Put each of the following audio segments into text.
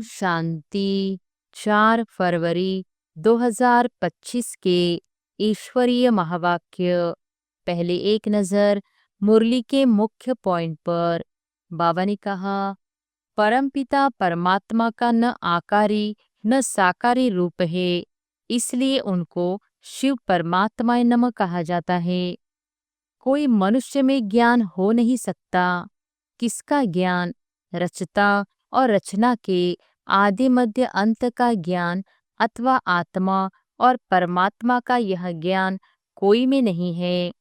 शांति। 4 फरवरी 2025 के ईश्वरीय महावाक्य। पहले एक नजर मुरली के मुख्य पॉइंट पर। बाबा ने कहा, परमपिता परमात्मा का न आकारी न साकारी रूप है, इसलिए उनको शिव परमात्मा नमः कहा जाता है। कोई मनुष्य में ज्ञान हो नहीं सकता। किसका ज्ञान? रचता और रचना के आदि मध्य अंत का ज्ञान अथवा आत्मा और परमात्मा का यह ज्ञान कोई में नहीं है।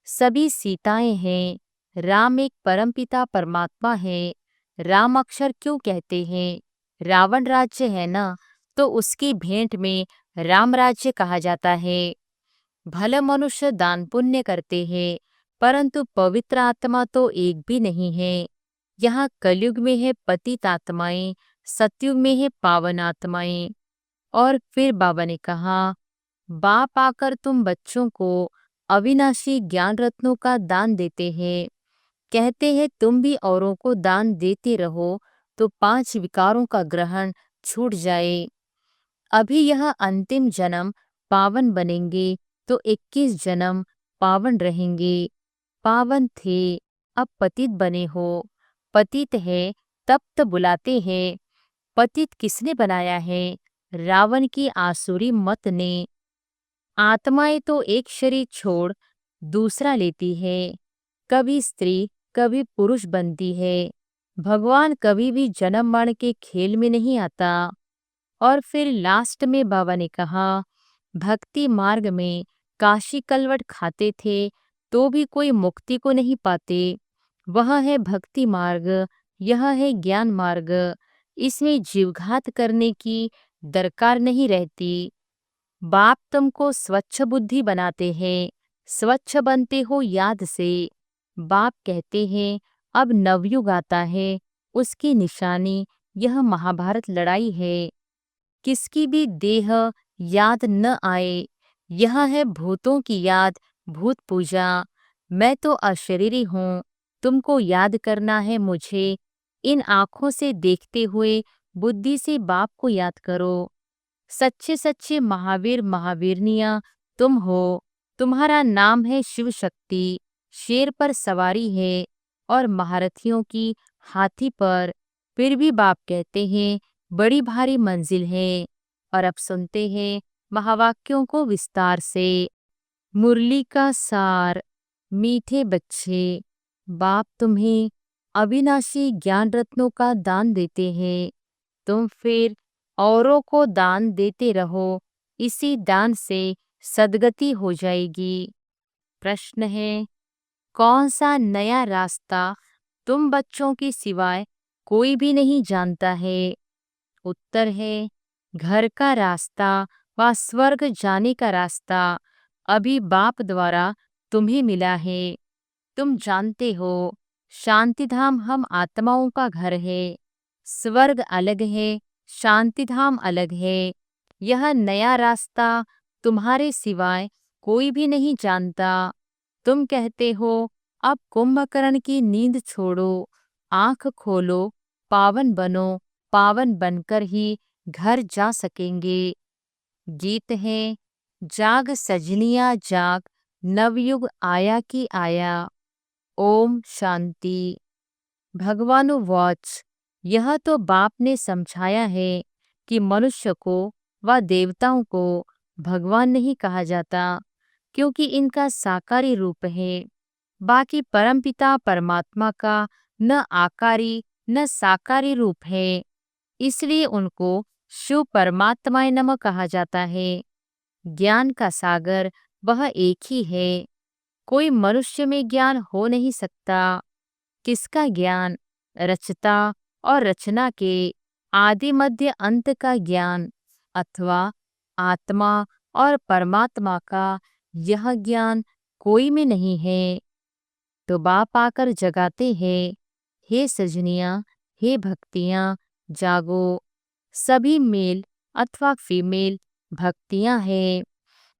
सभी सीताएं हैं। राम एक परमपिता परमात्मा है। राम अक्षर क्यों कहते हैं? रावण राज्य है ना, तो उसकी भेंट में राम राज्य कहा जाता है। भले मनुष्य दान पुण्य करते हैं, परंतु पवित्र आत्मा तो एक भी नहीं है। यहाँ कलयुग में है पतित आत्माएं, सतयुग में है पावन आत्माएं। और फिर बाबा ने कहा, बाप आकर तुम बच्चों को अविनाशी ज्ञान रत्नों का दान देते हैं। कहते हैं तुम भी औरों को दान देते रहो तो 5 विकारों का ग्रहण छूट जाए। अभी यह अंतिम जन्म पावन बनेंगे तो 21 जन्म पावन रहेंगे। पावन थे, अब पतित बने हो। पतित है, तब तो बुलाते हैं। पतित किसने बनाया है? रावण की आसुरी मत ने। आत्माएं तो एक शरीर छोड़ दूसरा लेती है। कभी स्त्री कभी पुरुष बनती है। भगवान कभी भी जन्म मरण के खेल में नहीं आता। और फिर लास्ट में बाबा ने कहा, भक्ति मार्ग में काशी कलवट खाते थे तो भी कोई मुक्ति को नहीं पाते। वह है भक्ति मार्ग, यह है ज्ञान मार्ग। इसमें जीवघात करने की दरकार नहीं रहती। बाप तुमको स्वच्छ बुद्धि बनाते हैं। स्वच्छ बनते हो याद से। बाप कहते हैं अब नवयुग आता है, उसकी निशानी यह महाभारत लड़ाई है। किसकी भी देह याद न आए, यह है भूतों की याद, भूत पूजा। मैं तो अशरीरी हूँ, तुमको याद करना है मुझे। इन आँखों से देखते हुए बुद्धि से बाप को याद करो। सच्चे सच्चे महावीर महावीरनियाँ तुम हो। तुम्हारा नाम है शिव शक्ति। शेर पर सवारी है और महारथियों की हाथी पर। फिर भी बाप कहते हैं बड़ी भारी मंजिल है। और अब सुनते हैं महावाक्यों को विस्तार से। मुरली का सार। मीठे बच्चे, बाप तुम्हें अविनाशी ज्ञान रत्नों का दान देते हैं। तुम फिर औरों को दान देते रहो, इसी दान से सद्गति हो जाएगी। प्रश्न है, कौन सा नया रास्ता तुम बच्चों के सिवाय कोई भी नहीं जानता है? उत्तर है, घर का रास्ता व स्वर्ग जाने का रास्ता अभी बाप द्वारा तुम्हें मिला है। तुम जानते हो शांतिधाम हम आत्माओं का घर है। स्वर्ग अलग है, शांतिधाम अलग है। यह नया रास्ता तुम्हारे सिवाय कोई भी नहीं जानता। तुम कहते हो अब कुंभकर्ण की नींद छोड़ो, आंख खोलो, पावन बनो। पावन बनकर ही घर जा सकेंगे। गीत है, जाग सजनिया जाग, नवयुग आया की आया। ओम शांति। भगवानु वॉच। यह तो बाप ने समझाया है कि मनुष्य को व देवताओं को भगवान नहीं कहा जाता, क्योंकि इनका साकारी रूप है। बाकी परमपिता परमात्मा का न आकारी न साकारी रूप है, इसलिए उनको शिव परमात्माय नमः कहा जाता है। ज्ञान का सागर वह एक ही है। कोई मनुष्य में ज्ञान हो नहीं सकता। किसका ज्ञान? रचता और रचना के आदि मध्य अंत का ज्ञान अथवा आत्मा और परमात्मा का यह ज्ञान कोई में नहीं है। तो बाप आकर जगाते हैं, हे सजनियाँ, हे भक्तियाँ, जागो। सभी मेल अथवा फीमेल भक्तियाँ हैं,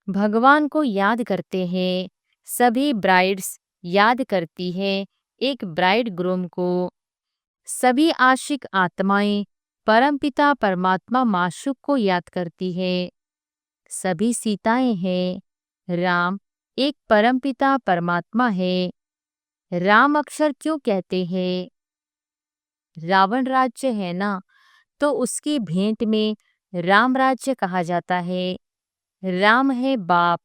भगवान को याद करते हैं। सभी ब्राइड्स याद करती है एक ब्राइड ग्रूम को। सभी आशिक आत्माएं परमपिता परमात्मा माशूक को याद करती है। सभी सीताएं हैं। राम एक परमपिता परमात्मा है। राम अक्षर क्यों कहते हैं? रावण राज्य है ना, तो उसकी भेंट में राम राज्य कहा जाता है। राम है बाप,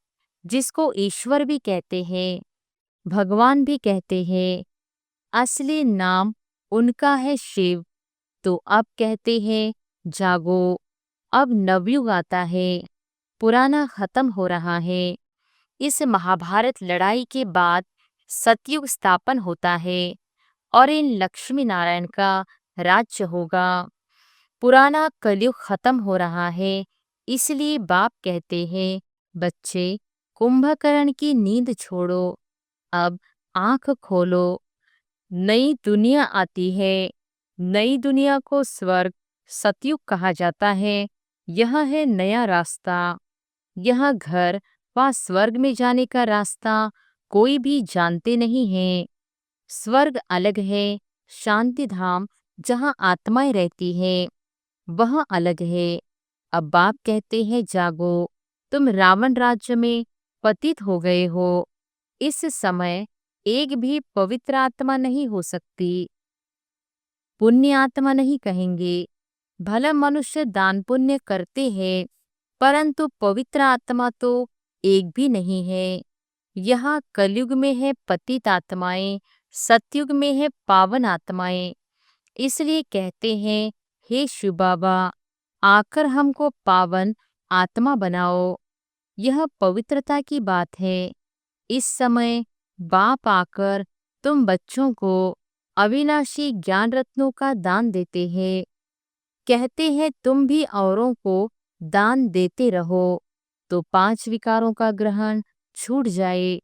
जिसको ईश्वर भी कहते हैं, भगवान भी कहते हैं। असली नाम उनका है शिव। तो अब कहते हैं जागो, अब नवयुग आता है, पुराना खत्म हो रहा है। इस महाभारत लड़ाई के बाद सतयुग स्थापन होता है और इन लक्ष्मी नारायण का राज्य होगा। पुराना कलयुग खत्म हो रहा है, इसलिए बाप कहते हैं बच्चे, कुंभकर्ण की नींद छोड़ो, अब आंख खोलो। नई दुनिया आती है। नई दुनिया को स्वर्ग सतयुग कहा जाता है। यह है नया रास्ता। यह घर व स्वर्ग में जाने का रास्ता कोई भी जानते नहीं है। स्वर्ग अलग है, शांति धाम जहाँ आत्माएं रहती है वह अलग है। अब बाप कहते हैं जागो, तुम रावण राज्य में पतित हो गए हो। इस समय एक भी पवित्र आत्मा नहीं हो सकती। पुण्य आत्मा नहीं कहेंगे। भला मनुष्य दान पुण्य करते हैं, परंतु पवित्र आत्मा तो एक भी नहीं है। यहाँ कलयुग में है पतित आत्माएं, सतयुग में है पावन आत्माएं। इसलिए कहते हैं हे शिव बाबा, आकर हमको पावन आत्मा बनाओ। यह पवित्रता की बात है। इस समय बाप आकर तुम बच्चों को अविनाशी ज्ञान रत्नों का दान देते हैं। कहते हैं तुम भी औरों को दान देते रहो, तो 5 विकारों का ग्रहण छूट जाए।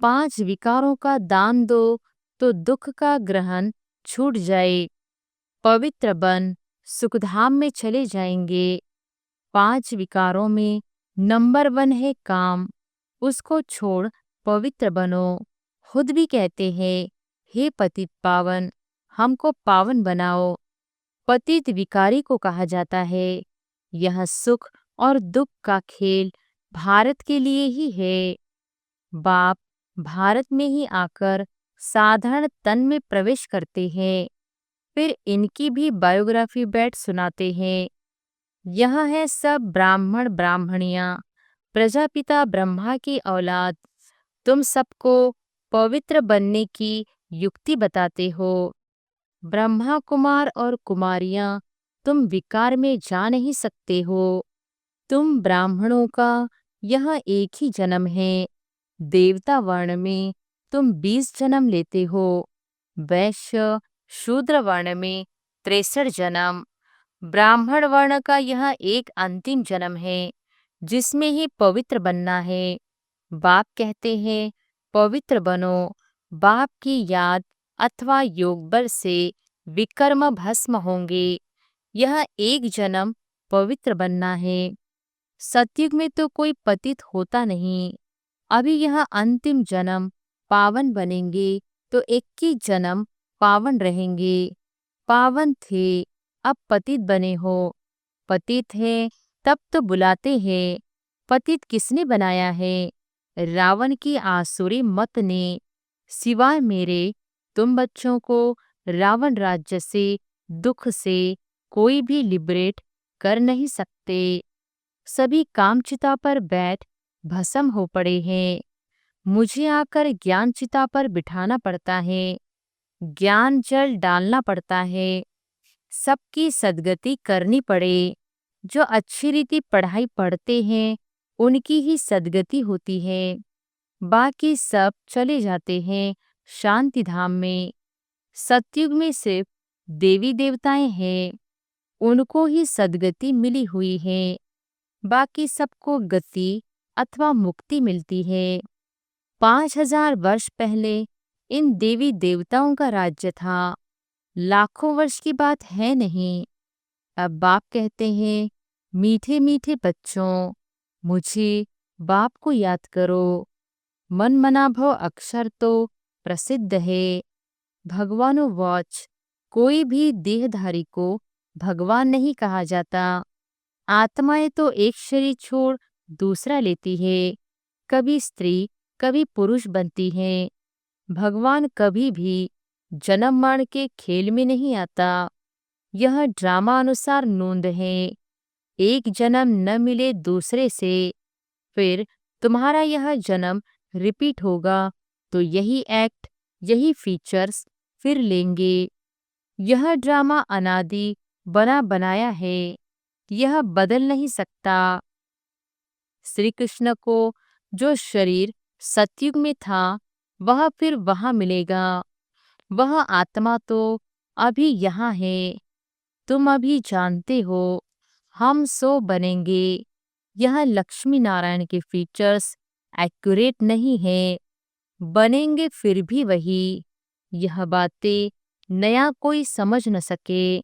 5 विकारों का दान दो तो दुख का ग्रहण छूट जाए। पवित्र बन सुखधाम में चले जाएंगे। 5 विकारों में नंबर 1 है काम, उसको छोड़ पवित्र बनो। खुद भी कहते हैं हे पतित पावन, हमको पावन बनाओ। पतित विकारी को कहा जाता है। यह सुख और दुख का खेल भारत के लिए ही है। बाप भारत में ही आकर साधारण तन में प्रवेश करते हैं, फिर इनकी भी बायोग्राफी बैठ सुनाते हैं। यह है सब ब्राह्मण ब्राह्मणियां, प्रजापिता ब्रह्मा की औलाद। तुम सबको पवित्र बनने की युक्ति बताते हो। ब्रह्मा कुमार और कुमारियां, तुम विकार में जा नहीं सकते हो। तुम ब्राह्मणों का यह एक ही जन्म है। देवता वर्ण में तुम 20 जन्म लेते हो। वैश्य शूद्र वर्ण में 63 जन्म। ब्राह्मण वर्ण का यह एक अंतिम जन्म है, जिसमें ही पवित्र बनना है। बाप कहते हैं पवित्र बनो। बाप की याद अथवा योग बल से विकर्म भस्म होंगे। यह एक जन्म पवित्र बनना है। सतयुग में तो कोई पतित होता नहीं। अभी यह अंतिम जन्म पावन बनेंगे तो 21 जन्म पावन रहेंगे। पावन थे, अब पतित बने हो। पतित है तब तो बुलाते हैं। पतित किसने बनाया है? रावण की आसुरी मत ने। सिवाय मेरे तुम बच्चों को रावण राज्य से, दुख से कोई भी लिबरेट कर नहीं सकते। सभी कामचिता पर बैठ भस्म हो पड़े हैं। मुझे आकर ज्ञान चिता पर बिठाना पड़ता है। ज्ञान जल डालना पड़ता है। सबकी सद्गति करनी पड़े। जो अच्छी रीति पढ़ाई पढ़ते हैं उनकी ही सद्गति होती है। बाकी सब चले जाते हैं शांति धाम में। सतयुग में सिर्फ देवी देवताएं हैं, उनको ही सद्गति मिली हुई है। बाकी सबको गति अथवा मुक्ति मिलती है। 5000 वर्ष पहले इन देवी देवताओं का राज्य था। लाखों वर्ष की बात है नहीं। अब बाप कहते हैं मीठे मीठे बच्चों, मुझे बाप को याद करो। मन मना भव अक्षर तो प्रसिद्ध है। भगवानो वॉच, कोई भी देहधारी को भगवान नहीं कहा जाता। आत्माएं तो एक शरीर छोड़ दूसरा लेती है, कभी स्त्री कभी पुरुष बनती हैं। भगवान कभी भी जन्म मरण के खेल में नहीं आता। यह ड्रामा अनुसार नोंद है। एक जन्म न मिले दूसरे से, फिर तुम्हारा यह जन्म रिपीट होगा, तो यही एक्ट, यही फीचर्स फिर लेंगे। यह ड्रामा अनादि बना बनाया है, यह बदल नहीं सकता। श्री कृष्ण को जो शरीर सतयुग में था वह फिर वहां मिलेगा। वह आत्मा तो अभी यहाँ है। तुम अभी जानते हो हम सो बनेंगे। यह लक्ष्मी नारायण के फीचर्स एक्यूरेट नहीं है, बनेंगे फिर भी वही। यह बातें नया कोई समझ न सके।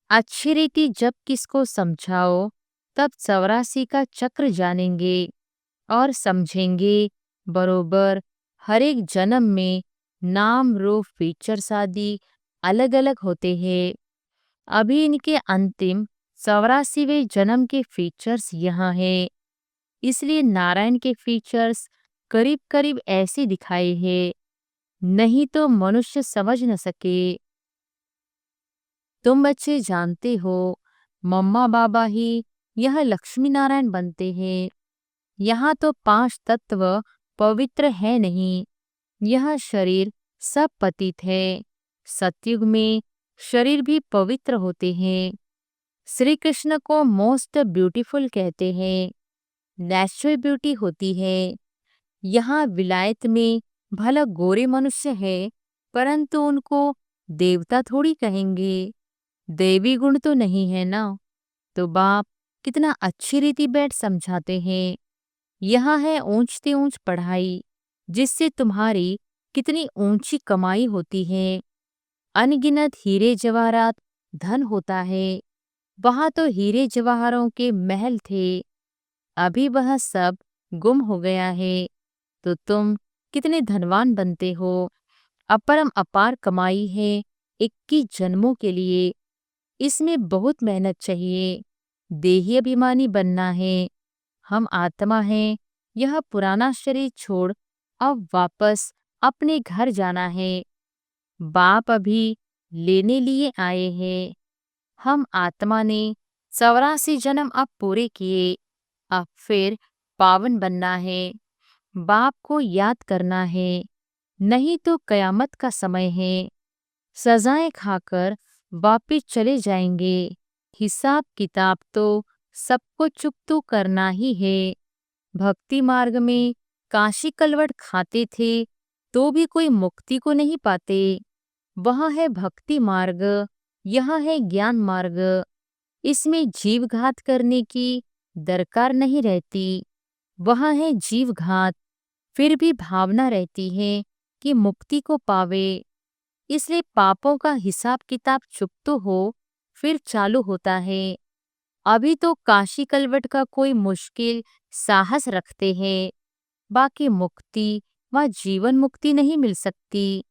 अच्छी रीति जब किसको समझाओ तब 84 का चक्र जानेंगे और समझेंगे बरोबर। हर एक जन्म में नाम रूप फीचर्स आदि अलग अलग होते हैं। अभी इनके अंतिम 84वें जन्म के फीचर्स यहाँ हैं। इसलिए नारायण के फीचर्स करीब करीब ऐसे दिखाए हैं, नहीं तो मनुष्य समझ न सके। तुम बच्चे जानते हो मम्मा बाबा ही यह लक्ष्मी नारायण बनते हैं। यहाँ तो 5 तत्व पवित्र है नहीं। यह शरीर सब पतित है। सतयुग में शरीर भी पवित्र होते हैं। श्री कृष्ण को मोस्ट ब्यूटीफुल कहते हैं। नेचुरल ब्यूटी होती है। यहाँ विलायत में भला गोरे मनुष्य है, परंतु उनको देवता थोड़ी कहेंगे। देवी गुण तो नहीं है ना। तो बाप कितना अच्छी रीति बैठ समझाते हैं। यहाँ है ऊंचते ऊंच पढ़ाई, जिससे तुम्हारी कितनी ऊंची कमाई होती है। अनगिनत हीरे जवाहरात धन होता है। वहां तो हीरे जवाहरों के महल थे, अभी वह सब गुम हो गया है। तो तुम कितने धनवान बनते हो। अपरम अपार कमाई है 21 जन्मों के लिए। इसमें बहुत मेहनत चाहिए। देही अभिमानी बनना है। हम आत्मा हैं। यह पुराना शरीर छोड़ अब वापस अपने घर जाना है। बाप अभी लेने लिए आए हैं। हम आत्मा ने 84 जन्म अब पूरे किए। अब फिर पावन बनना है। बाप को याद करना है, नहीं तो कयामत का समय है। सजाएं खाकर वापिस चले जाएंगे। हिसाब किताब तो सबको चुकतो करना ही है। भक्ति मार्ग में काशी कलवट खाते थे तो भी कोई मुक्ति को नहीं पाते। वह है भक्ति मार्ग, यह है ज्ञान मार्ग। इसमें जीवघात करने की दरकार नहीं रहती। वह है जीवघात, फिर भी भावना रहती है कि मुक्ति को पावे। इसलिए पापों का हिसाब किताब चुकतो हो फिर चालू होता है। अभी तो काशी कलवट का कोई मुश्किल साहस रखते हैं। बाकी मुक्ति व जीवन मुक्ति नहीं मिल सकती।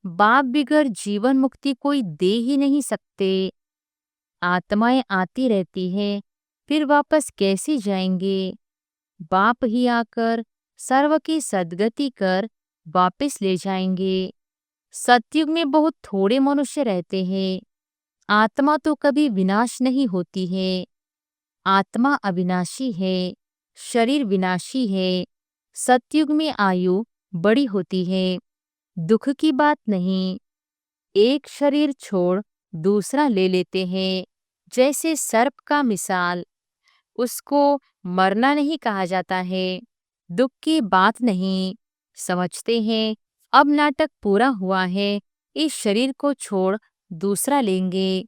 बाप बिगड़ जीवन मुक्ति कोई दे ही नहीं सकते। आत्माएं आती रहती हैं, फिर वापस कैसे जाएंगे। बाप ही आकर सर्व की सद्गति कर वापस ले जाएंगे। सतयुग में बहुत थोड़े मनुष्य रहते हैं। आत्मा तो कभी विनाश नहीं होती है। आत्मा अविनाशी है, शरीर विनाशी है। सतयुग में आयु बड़ी होती है, दुख की बात नहीं। एक शरीर छोड़ दूसरा ले लेते हैं। जैसे सर्प का मिसाल, उसको मरना नहीं कहा जाता है, दुख की बात नहीं। समझते हैं अब नाटक पूरा हुआ है, इस शरीर को छोड़ दूसरा लेंगे।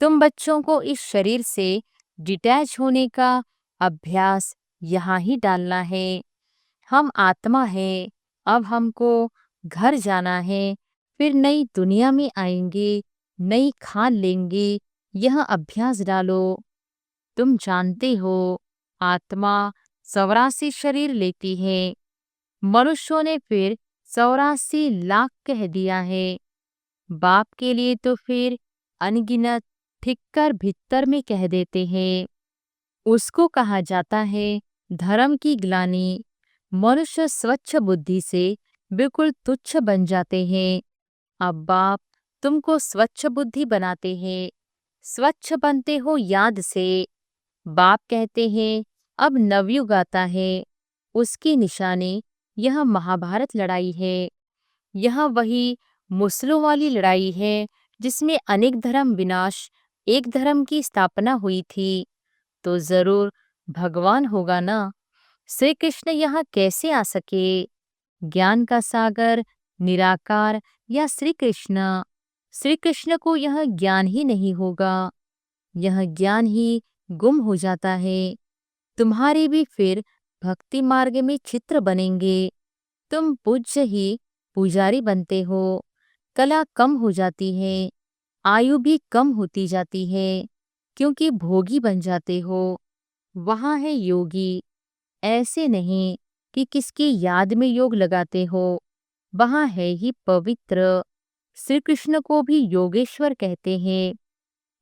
तुम बच्चों को इस शरीर से डिटैच होने का अभ्यास यहाँ ही डालना है। हम आत्मा है, अब हमको घर जाना है, फिर नई दुनिया में आएंगे, नई खान लेंगे। यह अभ्यास डालो। तुम जानते हो आत्मा 84 शरीर लेती है। मनुष्यों ने फिर 84 लाख कह दिया है। बाप के लिए तो फिर अनगिनत ठीक कर भीतर में कह देते हैं। उसको कहा जाता है धर्म की ग्लानि। मनुष्य स्वच्छ बुद्धि से बिल्कुल तुच्छ बन जाते हैं। अब बाप तुमको स्वच्छ बुद्धि बनाते हैं। स्वच्छ बनते हो याद से। बाप कहते हैं अब नवयुग आता है। उसकी निशानी यह महाभारत लड़ाई है। यह वही मुसलों वाली लड़ाई है जिसमें अनेक धर्म विनाश, एक धर्म की स्थापना हुई थी। तो जरूर भगवान होगा ना। श्री कृष्ण यहाँ कैसे आ सके? ज्ञान का सागर, निराकार या श्री कृष्ण? श्री कृष्ण को यह ज्ञान ही नहीं होगा। यह ज्ञान ही गुम हो जाता है। तुम्हारे भी फिर भक्ति मार्ग में चित्र बनेंगे। तुम पूज्य ही पुजारी बनते हो। कला कम हो जाती है, आयु भी कम होती जाती है, क्योंकि भोगी बन जाते हो। वहाँ है योगी। ऐसे नहीं कि किसकी याद में योग लगाते हो। वहाँ है ही पवित्र। श्री कृष्ण को भी योगेश्वर कहते हैं।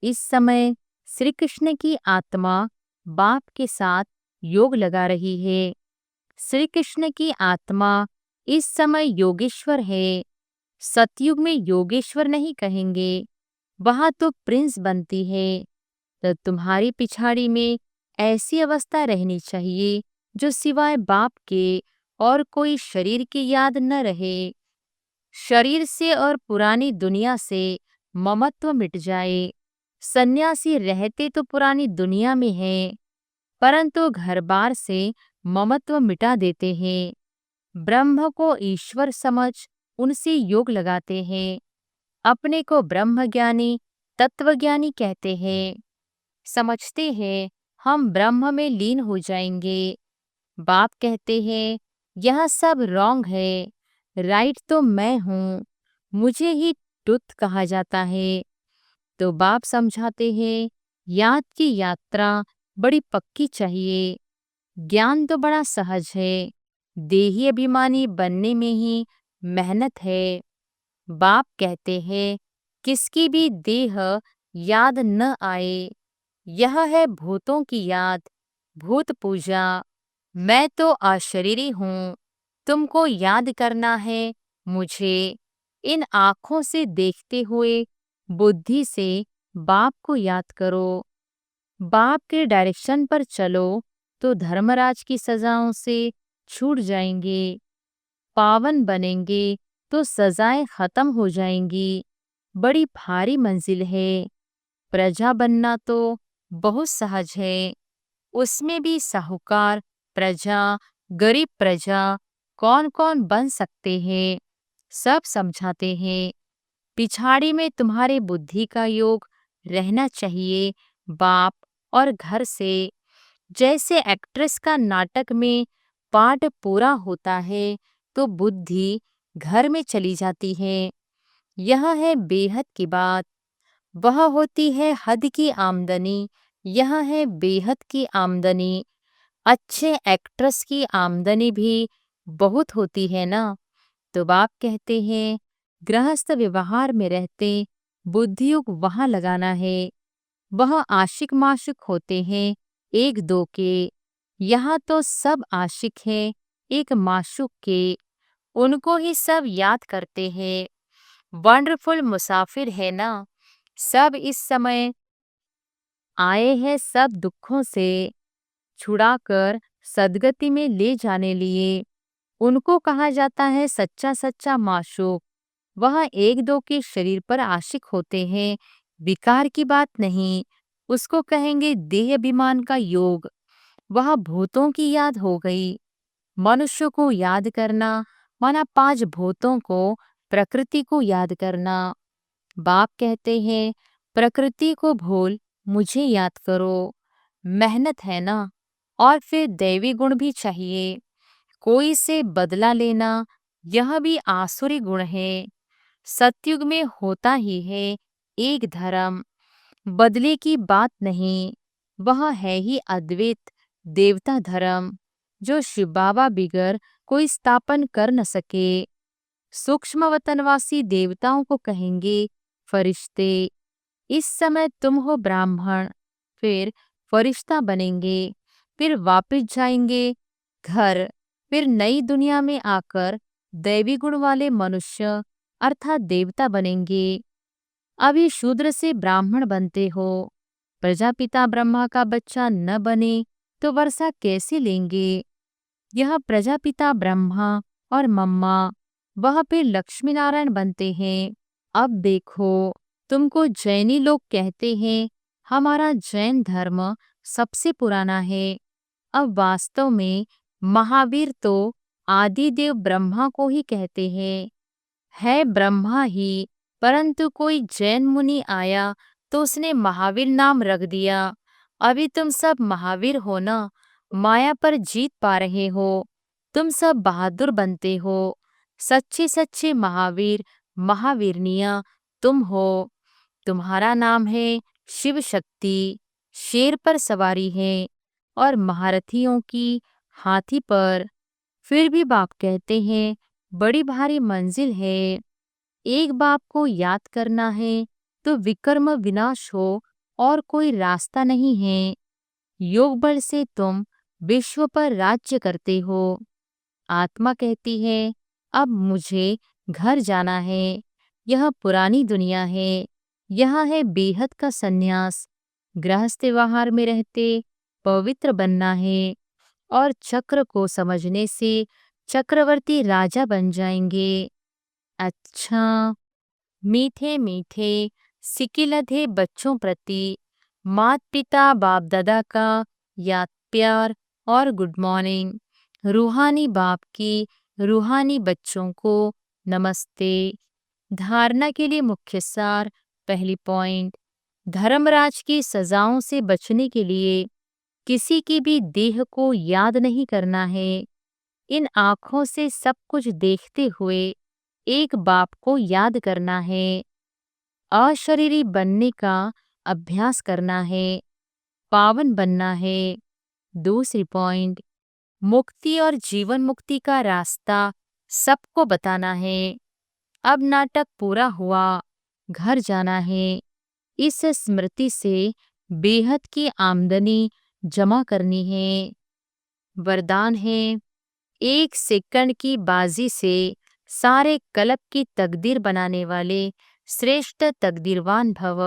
इस समय श्री कृष्ण की आत्मा बाप के साथ योग लगा रही है। श्री कृष्ण की आत्मा इस समय योगेश्वर है। सतयुग में योगेश्वर नहीं कहेंगे, वहां तो प्रिंस बनती है। तो तुम्हारी पिछाड़ी में ऐसी अवस्था रहनी चाहिए जो सिवाय बाप के और कोई शरीर की याद न रहे। शरीर से और पुरानी दुनिया से ममत्व मिट जाए। सन्यासी रहते तो पुरानी दुनिया में हैं, परंतु घर बार से ममत्व मिटा देते हैं। ब्रह्म को ईश्वर समझ उनसे योग लगाते हैं। अपने को ब्रह्मज्ञानी, तत्वज्ञानी कहते हैं। समझते हैं हम ब्रह्म में लीन हो जाएंगे। बाप कहते हैं यह सब रॉन्ग है। राइट तो मैं हूँ। मुझे ही ट्रुथ कहा जाता है। तो बाप समझाते हैं याद की यात्रा बड़ी पक्की चाहिए। ज्ञान तो बड़ा सहज है। देही अभिमानी बनने में ही मेहनत है। बाप कहते हैं किसकी भी देह याद न आए। यह है भूतों की याद, भूत पूजा। मैं तो अशरीरी हूँ। तुमको याद करना है मुझे। इन आँखों से देखते हुए बुद्धि से बाप को याद करो। बाप के डायरेक्शन पर चलो तो धर्मराज की सजाओं से छूट जाएंगे। पावन बनेंगे तो सजाएं खत्म हो जाएंगी। बड़ी भारी मंजिल है। प्रजा बनना तो बहुत सहज है। उसमें भी साहूकार प्रजा, गरीब प्रजा कौन कौन बन सकते हैं, सब समझाते हैं। पिछाड़ी में तुम्हारे बुद्धि का योग रहना चाहिए बाप और घर से। जैसे एक्ट्रेस का नाटक में पार्ट पूरा होता है तो बुद्धि घर में चली जाती है। यह है बेहद की बात। वह होती है हद की आमदनी। यह है बेहद की आमदनी। अच्छे एक्ट्रेस की आमदनी भी बहुत होती है ना। तो बाप कहते हैं गृहस्थ व्यवहार में रहते बुद्धियोग वहां लगाना है। वह आशिक माशिक होते हैं एक दो के। यहाँ तो सब आशिक हैं एक माशुक के। उनको ही सब याद करते हैं। वंडरफुल मुसाफिर है ना। सब इस समय आए हैं सब दुखों से छुड़ाकर सदगति में ले जाने लिए। उनको कहा जाता है सच्चा सच्चा माशूक। वह एक दो के शरीर पर आशिक होते हैं, विकार की बात नहीं। उसको कहेंगे देह अभिमान का योग। वह भूतों की याद हो गई। मनुष्य को याद करना माना पांच भूतों को, प्रकृति को याद करना। बाप कहते हैं प्रकृति को भूल मुझे याद करो। मेहनत है ना। और फिर दैवी गुण भी चाहिए। कोई से बदला लेना यह भी आसुरी गुण है। सतयुग में होता ही है एक धर्म, बदले की बात नहीं। वह है ही अद्वैत देवता धर्म जो शिव बाबा बिगर कोई स्थापन कर न सके। सूक्ष्म वतनवासी देवताओं को कहेंगे फरिश्ते। इस समय तुम हो ब्राह्मण, फिर फरिश्ता बनेंगे, फिर वापस जाएंगे घर, फिर नई दुनिया में आकर दैवी गुण वाले मनुष्य अर्थात देवता बनेंगे। अभी शूद्र से ब्राह्मण बनते हो, प्रजापिता ब्रह्मा का बच्चा न बने तो वर्षा कैसे लेंगे? यह प्रजापिता ब्रह्मा और मम्मा वह फिर लक्ष्मी नारायण बनते हैं। अब देखो, तुमको जैनी लोग कहते हैं हमारा जैन धर्म सबसे पुराना है। अब वास्तव में महावीर तो आदिदेव ब्रह्मा को ही कहते हैं, है ब्रह्मा ही, परंतु कोई जैन मुनि आया तो उसने महावीर नाम रख दिया। अभी तुम सब महावीर हो ना, माया पर जीत पा रहे हो, तुम सब बहादुर बनते हो। सच्चे सच्चे महावीर महावीरनिया तुम हो। तुम्हारा नाम है शिव शक्ति, शेर पर सवारी है और महारथियों की हाथी पर। फिर भी बाप कहते हैं बड़ी भारी मंजिल है। एक बाप को याद करना है तो विकर्म विनाश हो और कोई रास्ता नहीं है। योग बल से तुम विश्व पर राज्य करते हो। आत्मा कहती है अब मुझे घर जाना है। यह पुरानी दुनिया है, यहाँ है बेहद का सन्यास। गृहस्थ व्यवहार में रहते पवित्र बनना है और चक्र को समझने से चक्रवर्ती राजा बन जाएंगे। अच्छा, मीठे मीठे सिकिलधे बच्चों प्रति मात पिता बाप दादा का याद प्यार और गुड मॉर्निंग। रूहानी बाप की रूहानी बच्चों को नमस्ते। धारणा के लिए मुख्य सार। पहली पॉइंट, धर्मराज की सजाओं से बचने के लिए किसी की भी देह को याद नहीं करना है। इन आँखों से सब कुछ देखते हुए एक बाप को याद करना है। अशरीरी बनने का अभ्यास करना है, पावन बनना है। दूसरी पॉइंट, मुक्ति और जीवन मुक्ति का रास्ता सबको बताना है। अब नाटक पूरा हुआ, घर जाना है। इस स्मृति से बेहद की आमदनी जमा करनी है। वरदान है, एक सेकंड की बाजी से सारे कल्प की तकदीर बनाने वाले श्रेष्ठ तकदीरवान भव।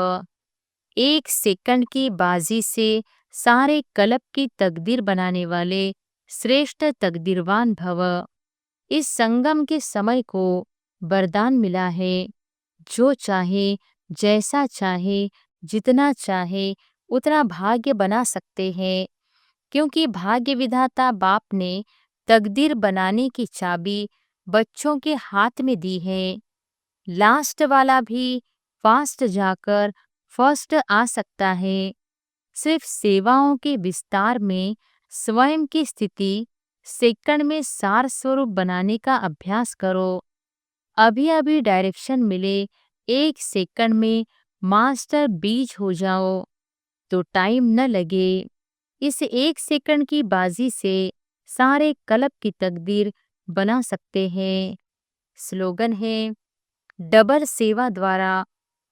एक सेकंड की बाजी से सारे कल्प की तकदीर बनाने वाले श्रेष्ठ तकदीरवान भव। इस संगम के समय को वरदान मिला है। जो चाहे, जैसा चाहे, जितना चाहे उतना भाग्य बना सकते हैं, क्योंकि भाग्य विधाता बाप ने तकदीर बनाने की चाबी बच्चों के हाथ में दी है। लास्ट वाला भी फास्ट जाकर फर्स्ट आ सकता है। सिर्फ सेवाओं के विस्तार में स्वयं की स्थिति सेकंड में सार स्वरूप बनाने का अभ्यास करो। अभी अभी डायरेक्शन मिले, एक सेकंड में मास्टर बीज हो जाओ तो टाइम न लगे। इस एक सेकंड की बाजी से सारे कल्प की तकदीर बना सकते हैं। स्लोगन है, डबल सेवा द्वारा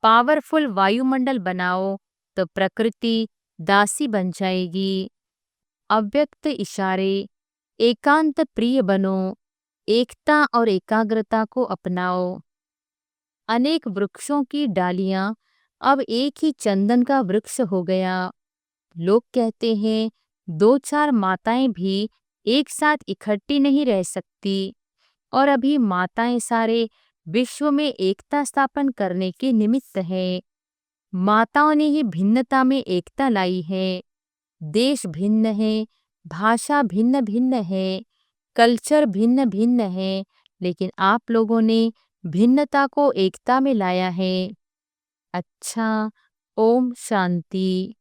पावरफुल वायुमंडल बनाओ तो प्रकृति दासी बन जाएगी। अव्यक्त इशारे, एकांत प्रिय बनो, एकता और एकाग्रता को अपनाओ। अनेक वृक्षों की डालियां अब एक ही चंदन का वृक्ष हो गया। लोग कहते हैं दो चार माताएं भी एक साथ इकट्ठी नहीं रह सकती, और अभी माताएं सारे विश्व में एकता स्थापन करने के निमित्त है। माताओं ने ही भिन्नता में एकता लाई है। देश भिन्न है, भाषा भिन्न भिन्न है, कल्चर भिन्न भिन्न है, लेकिन आप लोगों ने भिन्नता को एकता में लाया है। अच्छा, ओम शांति।